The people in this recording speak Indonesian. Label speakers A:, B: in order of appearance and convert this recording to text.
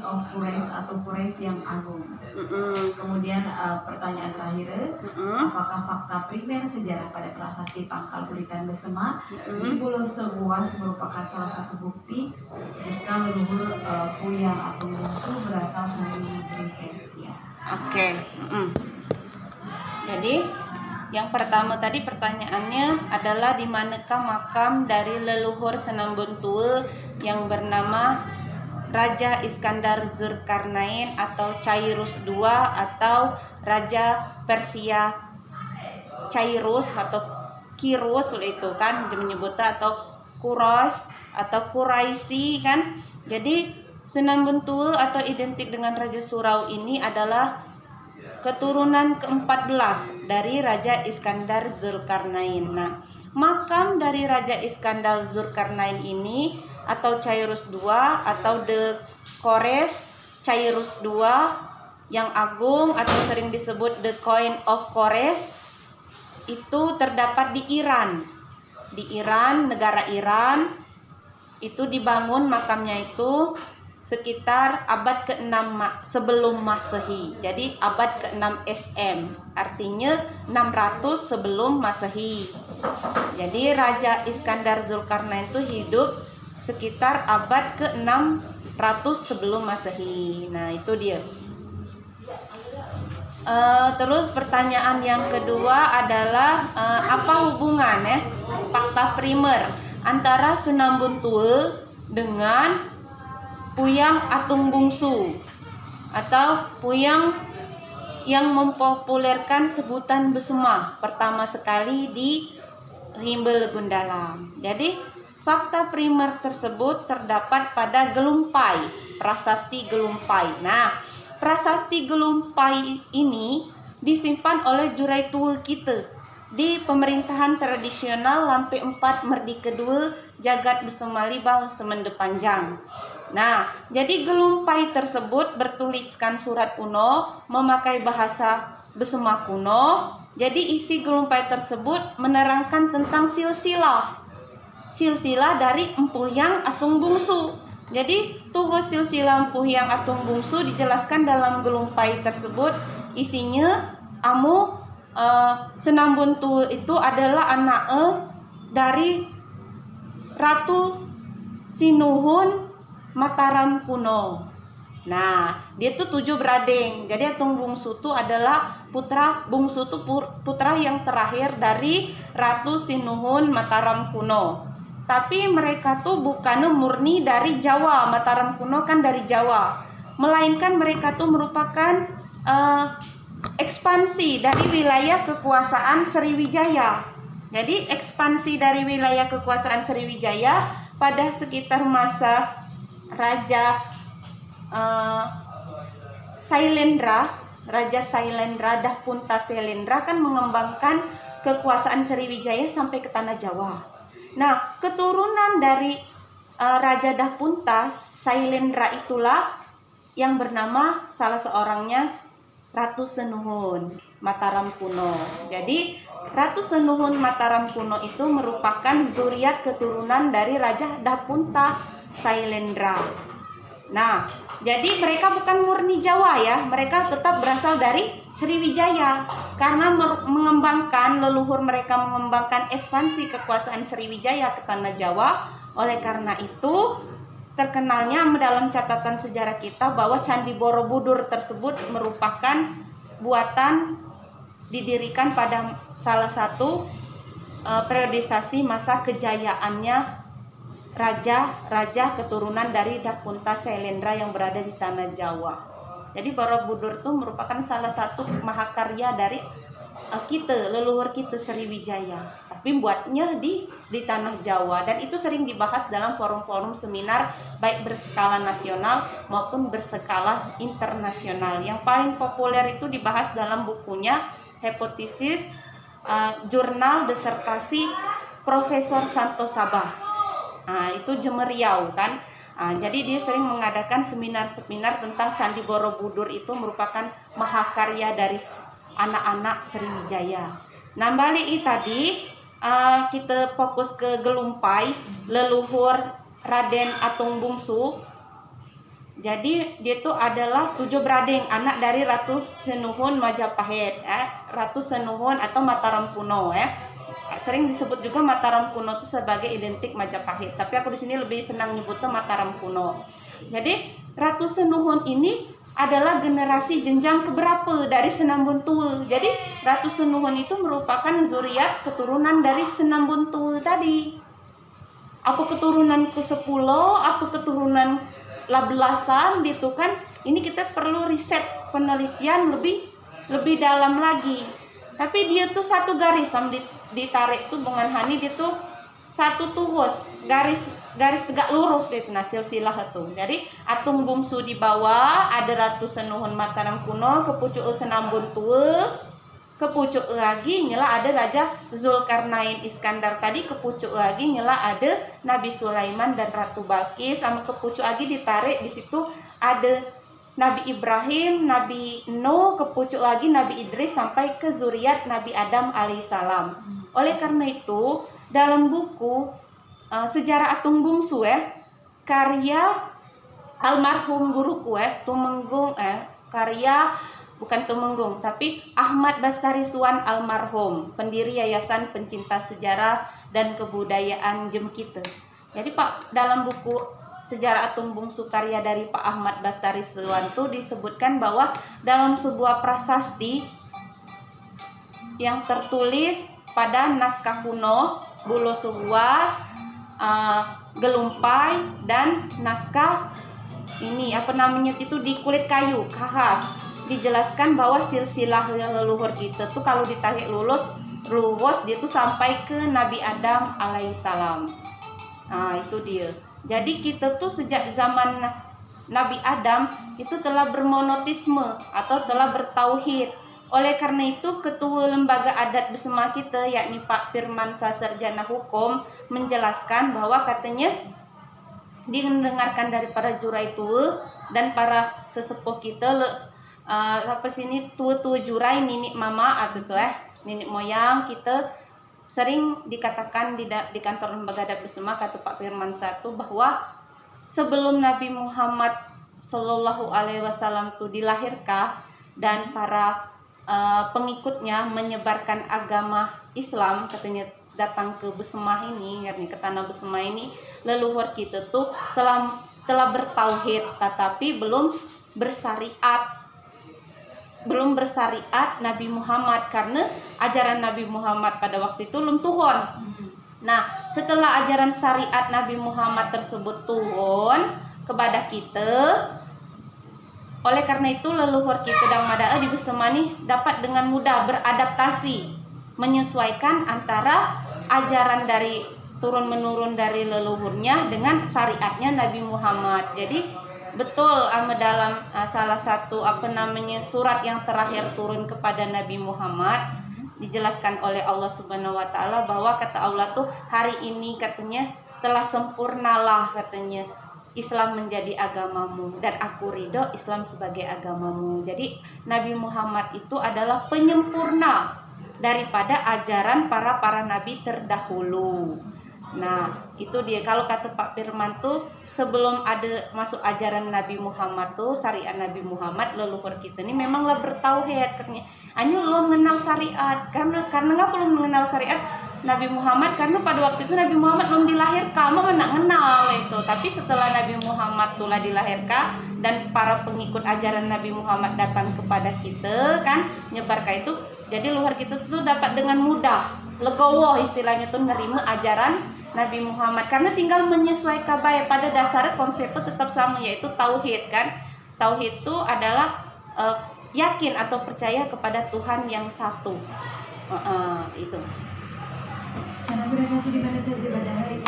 A: of Quraisy atau Quraisy yang agung. Kemudian pertanyaan terakhir, apakah fakta primer sejarah pada prasasti Pangkal Buritan Besema di Pulau Sebuas merupakan salah satu bukti jika leluhur Puyang Atung Bungsu berasal dari Persia?
B: Oke. Jadi yang pertama tadi pertanyaannya adalah di manakah makam dari leluhur Senambuntua yang bernama Raja Iskandar Zulkarnain atau Cyrus II atau Raja Persia Cyrus atau Kirus itu kan menyebutnya, atau Quraisy atau Quraisy kan. Jadi Senambuntua atau identik dengan Raja Surau ini adalah keturunan ke-14 dari Raja Iskandar Zulkarnain. Nah, makam dari Raja Iskandar Zulkarnain ini atau Cyrus II atau The Kores Cyrus II yang agung atau sering disebut The Coin of Kores itu terdapat di Iran. Di Iran, negara Iran, itu dibangun makamnya itu sekitar abad ke-6 sebelum Masehi. Jadi abad ke-6 SM, artinya 600 sebelum Masehi. Jadi Raja Iskandar Zulkarnain itu hidup sekitar abad ke-600 sebelum Masehi. Nah, itu dia. Terus pertanyaan yang kedua adalah apa hubungan fakta primer antara Senambuntua dengan Puyang Atung Bungsu atau Puyang yang mempopulerkan sebutan Besema pertama sekali di Rimba Gundalam. Jadi fakta primer tersebut terdapat pada Gelumpai, prasasti Gelumpai. Nah, prasasti Gelumpai ini disimpan oleh jurai tua kita di pemerintahan tradisional Lampe 4 Merdeka 2 Jagat Besema Libal Semende Panjang. Nah, jadi Gelumpai tersebut bertuliskan surat kuno memakai bahasa Besema kuno. Jadi isi Gelumpai tersebut menerangkan tentang silsilah dari Empu Hyang Atung Bungsu. Jadi tuh silsilah Empu Hyang Atung Bungsu dijelaskan dalam Gelumpai tersebut. Isinya Senambuntua itu adalah anak dari Ratu Sinuhun Mataram kuno. Nah, dia tuh 7 berading. Jadi Atung Bungsu itu adalah putra bungsu, tuh putra yang terakhir dari Ratu Sinuhun Mataram kuno. Tapi mereka tuh bukan murni dari Jawa. Mataram kuno kan dari Jawa, melainkan mereka tuh merupakan ekspansi dari wilayah kekuasaan Sriwijaya. Jadi ekspansi dari wilayah kekuasaan Sriwijaya pada sekitar masa Raja Sailendra, Dahpunta Sailendra kan mengembangkan kekuasaan Sriwijaya sampai ke tanah Jawa. Nah, keturunan dari Raja Dahpunta Sailendra itulah yang bernama salah seorangnya Ratu Senuhun Mataram kuno. Jadi Ratu Senuhun Mataram kuno itu merupakan zuriat keturunan dari Raja Dahpunta Sailendra. Nah, jadi mereka bukan murni Jawa ya, mereka tetap berasal dari Sriwijaya karena mengembangkan leluhur mereka mengembangkan ekspansi kekuasaan Sriwijaya ke tanah Jawa. Oleh karena itu terkenalnya dalam catatan sejarah kita bahwa Candi Borobudur tersebut merupakan buatan didirikan pada salah satu periodisasi masa kejayaannya raja keturunan dari Dahpunta Sailendra yang berada di tanah Jawa. Jadi Borobudur itu merupakan salah satu mahakarya dari kita, leluhur kita Sriwijaya. Tapi buatnya di tanah Jawa, dan itu sering dibahas dalam forum-forum seminar baik berskala nasional maupun berskala internasional. Yang paling populer itu dibahas dalam bukunya Hipotesis Jurnal Disertasi Profesor Santo Sabah. Nah, itu Jember Riau kan. Jadi dia sering mengadakan seminar-seminar tentang Candi Borobudur itu merupakan mahakarya dari anak-anak Sriwijaya. Nah, balik tadi kita fokus ke Gelumpai, leluhur Raden Atung Bungsu. Jadi dia itu adalah 7 berading, anak dari Ratu Senuhun Majapahit, Ratu Senuhun atau Mataram kuno ya. Sering disebut juga Mataram kuno itu sebagai identik Majapahit, tapi aku di sini lebih senang nyebutnya Mataram kuno. Jadi Ratu Senuhun ini adalah generasi jenjang keberapa dari Senambun Tua. Jadi Ratu Senuhun itu merupakan zuriat keturunan dari Senambun Tua tadi. Apa keturunan ke-10, apa keturunan belasan gitu kan. Ini kita perlu riset penelitian lebih dalam lagi. Tapi dia tuh satu garis ditarik tuh Bungan Hani, dia tuh satu tuwus, garis tegak lurus gitu nah silsilah itu. Jadi atung bungsu di bawah ada Ratu Senuhun Mataram kuno, kepucuk Senambun Tua, kepucuk lagi nyela ada Raja Zulkarnain Iskandar tadi, kepucuk lagi nyela ada Nabi Sulaiman dan Ratu Balkis, sama kepucuk lagi ditarik di situ ada Nabi Ibrahim, Nabi Nuh, kepucuk lagi Nabi Idris sampai ke zuriat Nabi Adam alaihissalam. Oleh karena itu dalam buku Sejarah Atung Bungsu karya almarhum guruku Tumenggung karya bukan Tumenggung tapi Ahmad Bastari Suwan almarhum, pendiri Yayasan Pencinta Sejarah dan Kebudayaan Jemkite. Jadi Pak, dalam buku Sejarah Atung Bungsu karya dari Pak Ahmad Bastari Suwan itu disebutkan bahwa dalam sebuah prasasti yang tertulis pada naskah kuno Bulo Suwas, Gelumpai, dan naskah ini itu di kulit kayu khas, dijelaskan bahwa silsilah leluhur kita tuh kalau ditarik luwes dia tuh sampai ke Nabi Adam alaihissalam. Nah itu dia. Jadi kita tuh sejak zaman Nabi Adam itu telah bermonotisme atau telah bertauhid. Oleh karena itu ketua lembaga adat Besema kita yakni Pak Firman Sarjana Hukum menjelaskan bahwa katanya didengarkan dari para jurai tua dan para sesepuh kita sini tua-tua jurai ninik mama atau ninik moyang kita sering dikatakan di kantor lembaga adat Besema kata Pak Firman satu bahwa sebelum Nabi Muhammad Shallallahu Alaihi Wasallam itu dilahirkan dan para pengikutnya menyebarkan agama Islam katanya datang ke Besema ini, ke tanah Besema ini, leluhur kita tuh telah bertauhid tetapi belum bersariat Nabi Muhammad karena ajaran Nabi Muhammad pada waktu itu belum turun. Nah, setelah ajaran syariat Nabi Muhammad tersebut turun kepada kita, oleh karena itu leluhur kita dan Madae di Besema nih dapat dengan mudah beradaptasi, menyesuaikan antara ajaran dari turun menurun dari leluhurnya dengan syariatnya Nabi Muhammad. Jadi betul dalam salah satu surat yang terakhir turun kepada Nabi Muhammad dijelaskan oleh Allah Subhanahu wa taala bahwa kata Allah tuh hari ini katanya telah sempurnalah katanya Islam menjadi agamamu dan aku ridho Islam sebagai agamamu. Jadi Nabi Muhammad itu adalah penyempurna daripada ajaran para nabi terdahulu. Nah itu dia kalau kata Pak Firman tuh sebelum ada masuk ajaran Nabi Muhammad tuh syariat Nabi Muhammad leluhur kita ini memanglah bertauhid katanya. Anyu lo mengenal syariat karena nggak perlu mengenal syariat Nabi Muhammad karena pada waktu itu Nabi Muhammad belum dilahirkan, mama nak kenal itu. Tapi setelah Nabi Muhammad telah dilahirkan dan para pengikut ajaran Nabi Muhammad datang kepada kita kan nyebarkan itu, jadi luhur kita tuh dapat dengan mudah legowo istilahnya tuh nerima ajaran Nabi Muhammad karena tinggal menyesuaikan baik pada dasarnya konsepnya tetap sama yaitu tauhid kan. Tauhid itu adalah yakin atau percaya kepada Tuhan yang satu. Itu.
A: Sana berada di mana saja pada hari